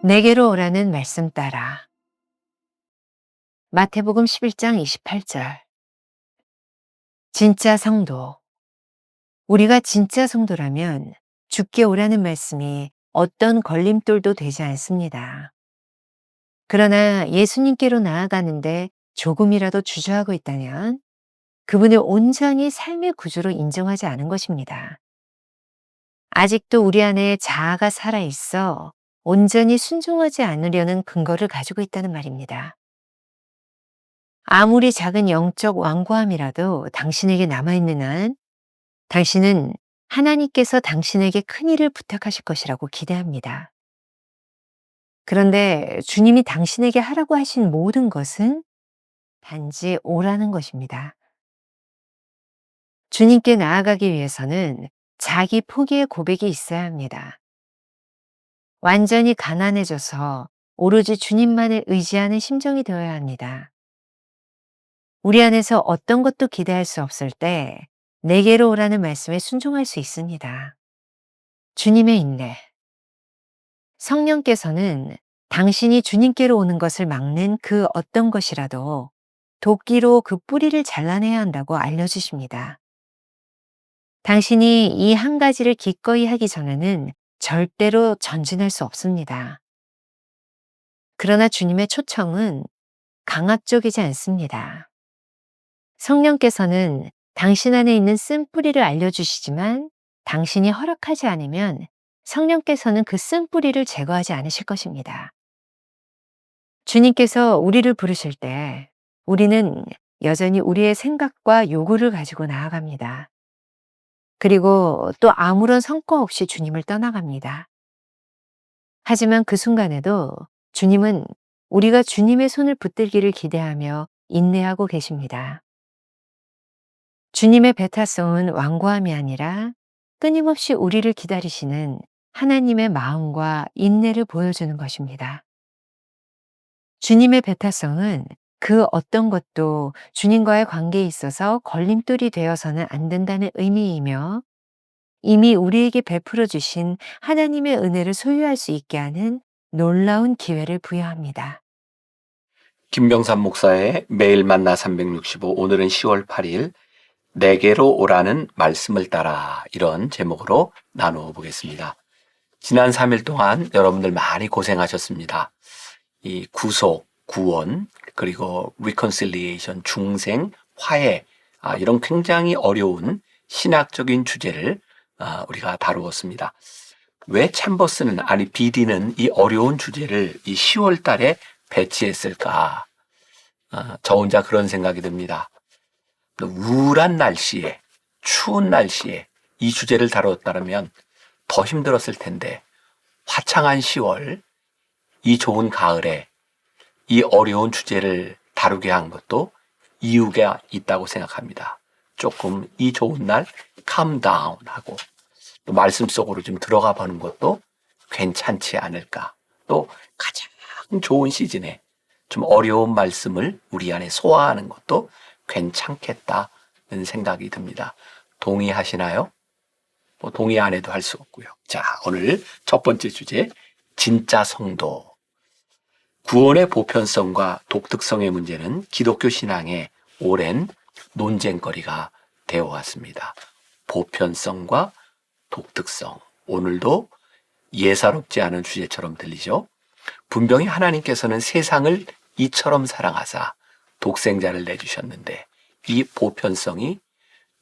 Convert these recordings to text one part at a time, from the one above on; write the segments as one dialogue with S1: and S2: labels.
S1: 내게로 오라는 말씀 따라. 마태복음 11장 28절. 진짜 성도. 우리가 진짜 성도라면 주께 오라는 말씀이 어떤 걸림돌도 되지 않습니다. 그러나 예수님께로 나아가는데 조금이라도 주저하고 있다면 그분을 온전히 삶의 구주로 인정하지 않은 것입니다. 아직도 우리 안에 자아가 살아있어 온전히 순종하지 않으려는 근거를 가지고 있다는 말입니다. 아무리 작은 영적 완고함이라도 당신에게 남아있는 한 당신은 하나님께서 당신에게 큰 일을 부탁하실 것이라고 기대합니다. 그런데 주님이 당신에게 하라고 하신 모든 것은 단지 오라는 것입니다. 주님께 나아가기 위해서는 자기 포기의 고백이 있어야 합니다. 완전히 가난해져서 오로지 주님만을 의지하는 심정이 되어야 합니다. 우리 안에서 어떤 것도 기대할 수 없을 때 내게로 오라는 말씀에 순종할 수 있습니다. 주님의 인내. 성령께서는 당신이 주님께로 오는 것을 막는 그 어떤 것이라도 도끼로 그 뿌리를 잘라내야 한다고 알려주십니다. 당신이 이 한 가지를 기꺼이 하기 전에는 절대로 전진할 수 없습니다. 그러나 주님의 초청은 강압적이지 않습니다. 성령께서는 당신 안에 있는 쓴 뿌리를 알려주시지만 당신이 허락하지 않으면 성령께서는 그 쓴 뿌리를 제거하지 않으실 것입니다. 주님께서 우리를 부르실 때 우리는 여전히 우리의 생각과 요구를 가지고 나아갑니다. 그리고 또 아무런 성과 없이 주님을 떠나갑니다. 하지만 그 순간에도 주님은 우리가 주님의 손을 붙들기를 기대하며 인내하고 계십니다. 주님의 배타성은 완고함이 아니라 끊임없이 우리를 기다리시는 하나님의 마음과 인내를 보여주는 것입니다. 주님의 배타성은 그 어떤 것도 주님과의 관계에 있어서 걸림돌이 되어서는 안 된다는 의미이며 이미 우리에게 베풀어 주신 하나님의 은혜를 소유할 수 있게 하는 놀라운 기회를 부여합니다.
S2: 김병삼 목사의 매일 만나 365, 오늘은 10월 8일 내게로 오라는 말씀을 따라, 이런 제목으로 나누어 보겠습니다. 지난 3일 동안 여러분들 많이 고생하셨습니다. 이 구속, 구원, 그리고 reconciliation, 중생, 화해, 이런 굉장히 어려운 신학적인 주제를 우리가 다루었습니다. 왜 챔버스는, 아니 BD는 이 어려운 주제를 이 10월 달에 배치했을까? 저 혼자 그런 생각이 듭니다. 우울한 날씨에, 추운 날씨에 이 주제를 다뤘다면 더 힘들었을 텐데, 화창한 10월, 이 좋은 가을에 이 어려운 주제를 다루게 한 것도 이유가 있다고 생각합니다. 조금 이 좋은 날 캄다운하고 또 말씀 속으로 좀 들어가 보는 것도 괜찮지 않을까. 또 가장 좋은 시즌에 좀 어려운 말씀을 우리 안에 소화하는 것도 괜찮겠다는 생각이 듭니다. 동의하시나요? 뭐 동의 안 해도 할 수 없고요. 자, 오늘 첫 번째 주제, 진짜 성도. 구원의 보편성과 독특성의 문제는 기독교 신앙의 오랜 논쟁거리가 되어 왔습니다. 보편성과 독특성. 오늘도 예사롭지 않은 주제처럼 들리죠? 분명히 하나님께서는 세상을 이처럼 사랑하사 독생자를 내주셨는데, 이 보편성이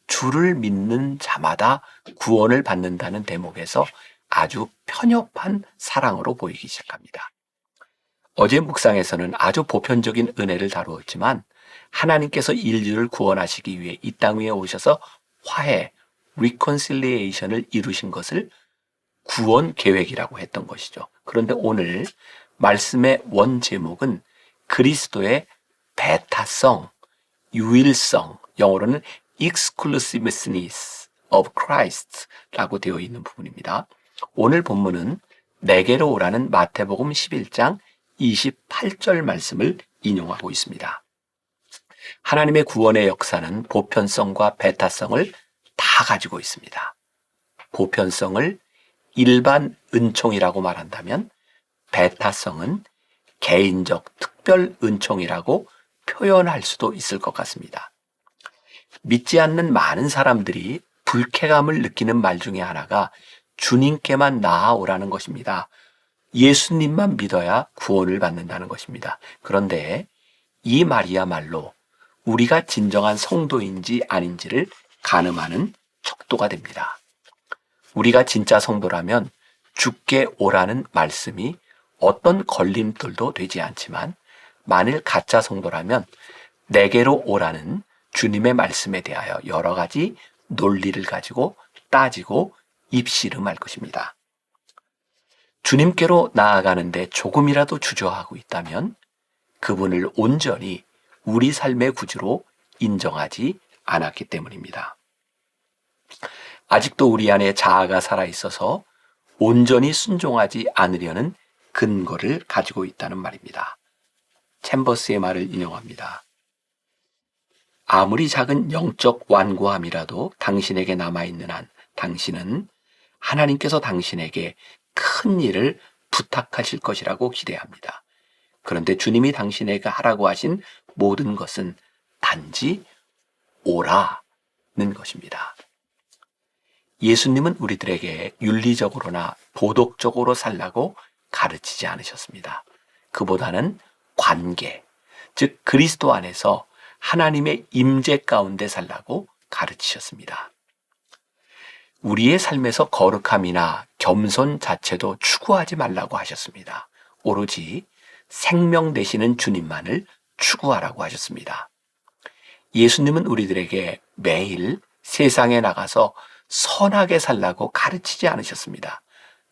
S2: 주를 믿는 자마다 구원을 받는다는 대목에서 아주 편협한 사랑으로 보이기 시작합니다. 어제 묵상에서는 아주 보편적인 은혜를 다루었지만 하나님께서 인류를 구원하시기 위해 이 땅 위에 오셔서 화해, reconciliation을 이루신 것을 구원 계획이라고 했던 것이죠. 그런데 오늘 말씀의 원 제목은 그리스도의 배타성, 유일성, 영어로는 exclusiveness of Christ라고 되어 있는 부분입니다. 오늘 본문은 내게로 오라는 마태복음 11장 28절 말씀을 인용하고 있습니다. 하나님의 구원의 역사는 보편성과 배타성을 다 가지고 있습니다. 보편성을 일반 은총이라고 말한다면 배타성은 개인적 특별 은총이라고 표현할 수도 있을 것 같습니다. 믿지 않는 많은 사람들이 불쾌감을 느끼는 말 중에 하나가 주님께만 나아오라는 것입니다. 예수님만 믿어야 구원을 받는다는 것입니다. 그런데 이 말이야말로 우리가 진정한 성도인지 아닌지를 가늠하는 척도가 됩니다. 우리가 진짜 성도라면 주께 오라는 말씀이 어떤 걸림돌도 되지 않지만, 만일 가짜 성도라면 내게로 오라는 주님의 말씀에 대하여 여러 가지 논리를 가지고 따지고 입씨름할 것입니다. 주님께로 나아가는데 조금이라도 주저하고 있다면 그분을 온전히 우리 삶의 구주로 인정하지 않았기 때문입니다. 아직도 우리 안에 자아가 살아있어서 온전히 순종하지 않으려는 근거를 가지고 있다는 말입니다. 챔버스의 말을 인용합니다. 아무리 작은 영적 완고함이라도 당신에게 남아있는 한 당신은 하나님께서 당신에게 큰 일을 부탁하실 것이라고 기대합니다. 그런데 주님이 당신에게 하라고 하신 모든 것은 단지 오라는 것입니다. 예수님은 우리들에게 윤리적으로나 도덕적으로 살라고 가르치지 않으셨습니다. 그보다는 관계, 즉 그리스도 안에서 하나님의 임재 가운데 살라고 가르치셨습니다. 우리의 삶에서 거룩함이나 겸손 자체도 추구하지 말라고 하셨습니다. 오로지 생명 되시는 주님만을 추구하라고 하셨습니다. 예수님은 우리들에게 매일 세상에 나가서 선하게 살라고 가르치지 않으셨습니다.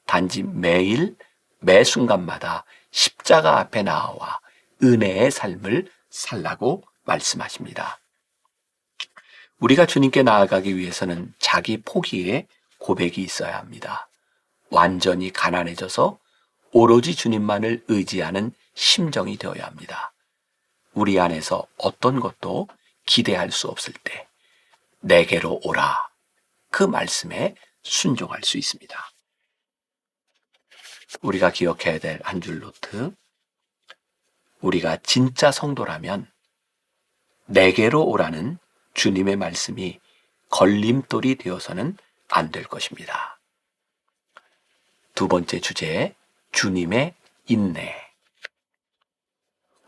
S2: 단지 매일 매 순간마다 십자가 앞에 나와 은혜의 삶을 살라고 말씀하십니다. 우리가 주님께 나아가기 위해서는 자기 포기의 고백이 있어야 합니다. 완전히 가난해져서 오로지 주님만을 의지하는 심정이 되어야 합니다. 우리 안에서 어떤 것도 기대할 수 없을 때 내게로 오라, 그 말씀에 순종할 수 있습니다. 우리가 기억해야 될 한 줄 노트. 우리가 진짜 성도라면 내게로 오라는 주님의 말씀이 걸림돌이 되어서는 안 될 것입니다. 두 번째 주제, 주님의 인내.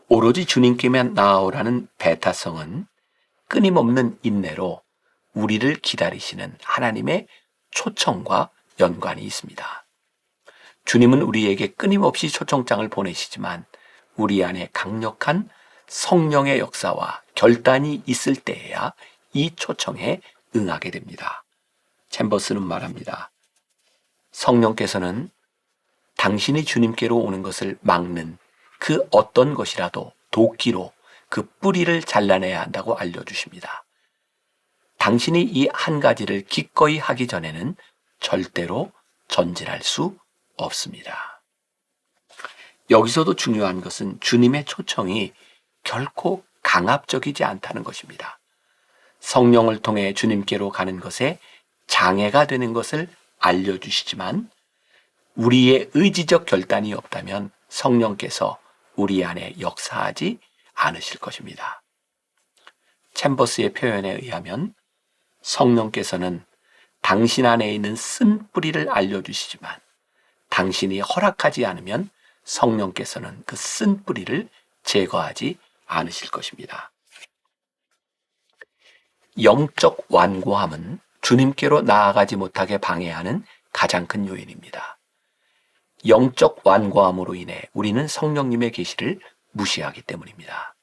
S2: 오로지 주님께만 나아오라는 배타성은 끊임없는 인내로 우리를 기다리시는 하나님의 초청과 연관이 있습니다. 주님은 우리에게 끊임없이 초청장을 보내시지만 우리 안에 강력한 성령의 역사와 결단이 있을 때에야 이 초청에 응하게 됩니다. 챔버스는 말합니다. 성령께서는 당신이 주님께로 오는 것을 막는 그 어떤 것이라도 도끼로 그 뿌리를 잘라내야 한다고 알려주십니다. 당신이 이 한 가지를 기꺼이 하기 전에는 절대로 전진할 수 없습니다. 여기서도 중요한 것은 주님의 초청이 결코 강압적이지 않다는 것입니다. 성령을 통해 주님께로 가는 것에 장애가 되는 것을 알려주시지만 우리의 의지적 결단이 없다면 성령께서 우리 안에 역사하지 않으실 것입니다. 챔버스의 표현에 의하면 성령께서는 당신 안에 있는 쓴 뿌리를 알려주시지만 당신이 허락하지 않으면 성령께서는 그 쓴 뿌리를 제거하지 않으실 것입니다. 영적 완고함은 주님께로 나아가지 못하게 방해하는 가장 큰 요인입니다. 영적 완고함으로 인해 우리는 성령님의 계시를 무시하기 때문입니다.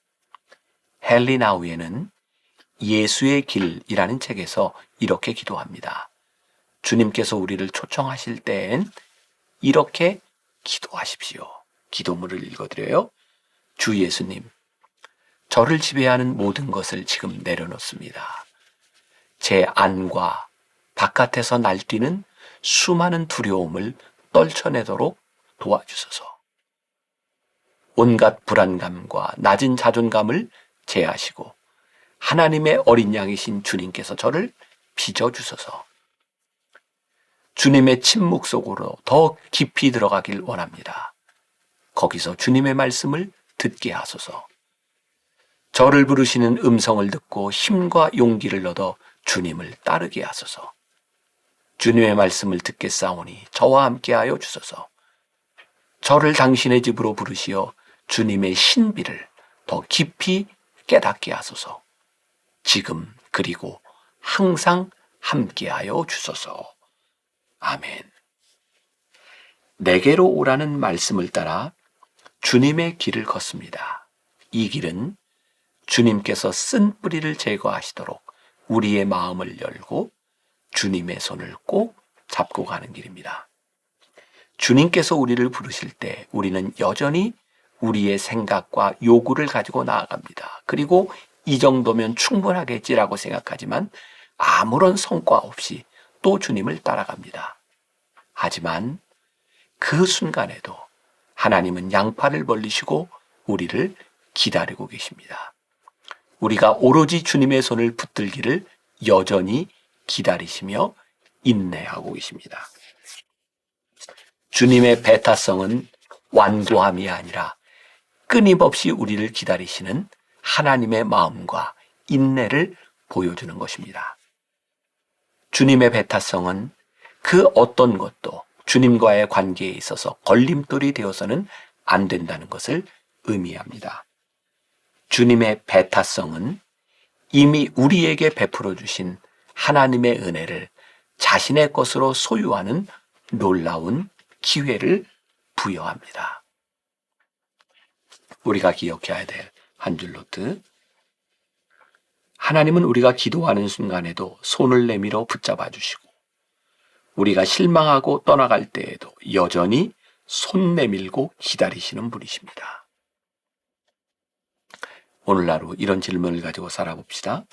S2: 헨리 나우에는 예수의 길이라는 책에서 이렇게 기도합니다. 주님께서 우리를 초청하실 때엔 이렇게 기도하십시오. 기도문을 읽어드려요. 주 예수님, 저를 지배하는 모든 것을 지금 내려놓습니다. 제 안과 바깥에서 날뛰는 수많은 두려움을 떨쳐내도록 도와주소서. 온갖 불안감과 낮은 자존감을 제하시고 하나님의 어린 양이신 주님께서 저를 빚어주소서. 주님의 침묵 속으로 더 깊이 들어가길 원합니다. 거기서 주님의 말씀을 듣게 하소서. 저를 부르시는 음성을 듣고 힘과 용기를 얻어 주님을 따르게 하소서. 주님의 말씀을 듣겠사오니 저와 함께하여 주소서. 저를 당신의 집으로 부르시어 주님의 신비를 더 깊이 깨닫게 하소서. 지금 그리고 항상 함께하여 주소서. 아멘. 내게로 오라는 말씀을 따라 주님의 길을 걷습니다. 이 길은 주님께서 쓴 뿌리를 제거하시도록 우리의 마음을 열고 주님의 손을 꼭 잡고 가는 길입니다. 주님께서 우리를 부르실 때 우리는 여전히 우리의 생각과 요구를 가지고 나아갑니다. 그리고 이 정도면 충분하겠지라고 생각하지만 아무런 성과 없이 또 주님을 따라갑니다. 하지만 그 순간에도 하나님은 양팔을 벌리시고 우리를 기다리고 계십니다. 우리가 오로지 주님의 손을 붙들기를 여전히 기다리시며 인내하고 계십니다. 주님의 배타성은 완고함이 아니라 끊임없이 우리를 기다리시는 하나님의 마음과 인내를 보여주는 것입니다. 주님의 배타성은 그 어떤 것도 주님과의 관계에 있어서 걸림돌이 되어서는 안 된다는 것을 의미합니다. 주님의 배타성은 이미 우리에게 베풀어 주신 하나님의 은혜를 자신의 것으로 소유하는 놀라운 기회를 부여합니다. 우리가 기억해야 될 한 줄 노트. 하나님은 우리가 기도하는 순간에도 손을 내밀어 붙잡아 주시고 우리가 실망하고 떠나갈 때에도 여전히 손 내밀고 기다리시는 분이십니다. 오늘 하루 이런 질문을 가지고 살아봅시다.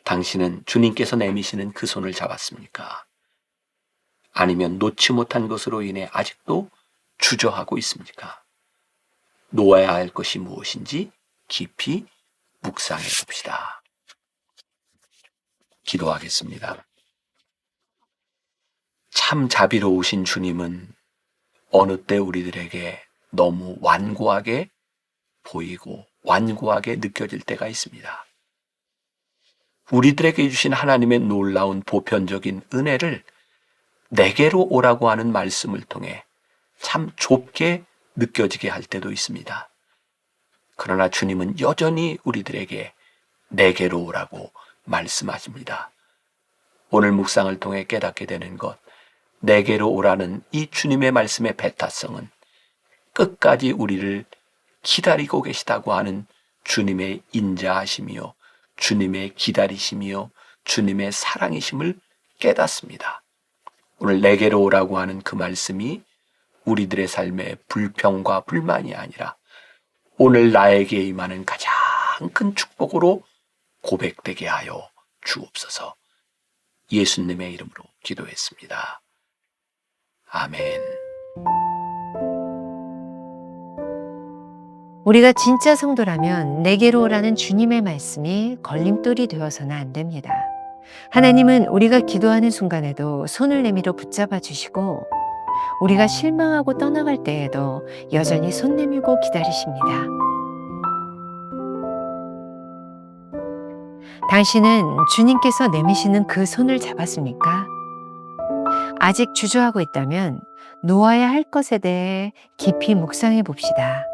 S2: 당신은 주님께서 내미시는 그 손을 잡았습니까? 아니면 놓지 못한 것으로 인해 아직도 주저하고 있습니까? 놓아야 할 것이 무엇인지 깊이 묵상해 봅시다. 기도하겠습니다. 참 자비로우신 주님은 어느 때 우리들에게 너무 완고하게 보이고 완고하게 느껴질 때가 있습니다. 우리들에게 주신 하나님의 놀라운 보편적인 은혜를 내게로 오라고 하는 말씀을 통해 참 좁게 느껴지게 할 때도 있습니다. 그러나 주님은 여전히 우리들에게 내게로 오라고 말씀하십니다. 오늘 묵상을 통해 깨닫게 되는 것, 내게로 오라는 이 주님의 말씀의 배타성은 끝까지 우리를 기다리고 계시다고 하는 주님의 인자하심이요, 주님의 기다리심이요, 주님의 사랑이심을 깨닫습니다. 오늘 내게로 오라고 하는 그 말씀이 우리들의 삶의 불평과 불만이 아니라 오늘 나에게 임하는 가장 큰 축복으로 고백되게 하여 주옵소서. 예수님의 이름으로 기도했습니다. 아멘.
S1: 우리가 진짜 성도라면 내게로 오라는 주님의 말씀이 걸림돌이 되어서는 안 됩니다. 하나님은 우리가 기도하는 순간에도 손을 내밀어 붙잡아 주시고 우리가 실망하고 떠나갈 때에도 여전히 손 내밀고 기다리십니다. 당신은 주님께서 내미시는 그 손을 잡았습니까? 아직 주저하고 있다면 놓아야 할 것에 대해 깊이 묵상해 봅시다.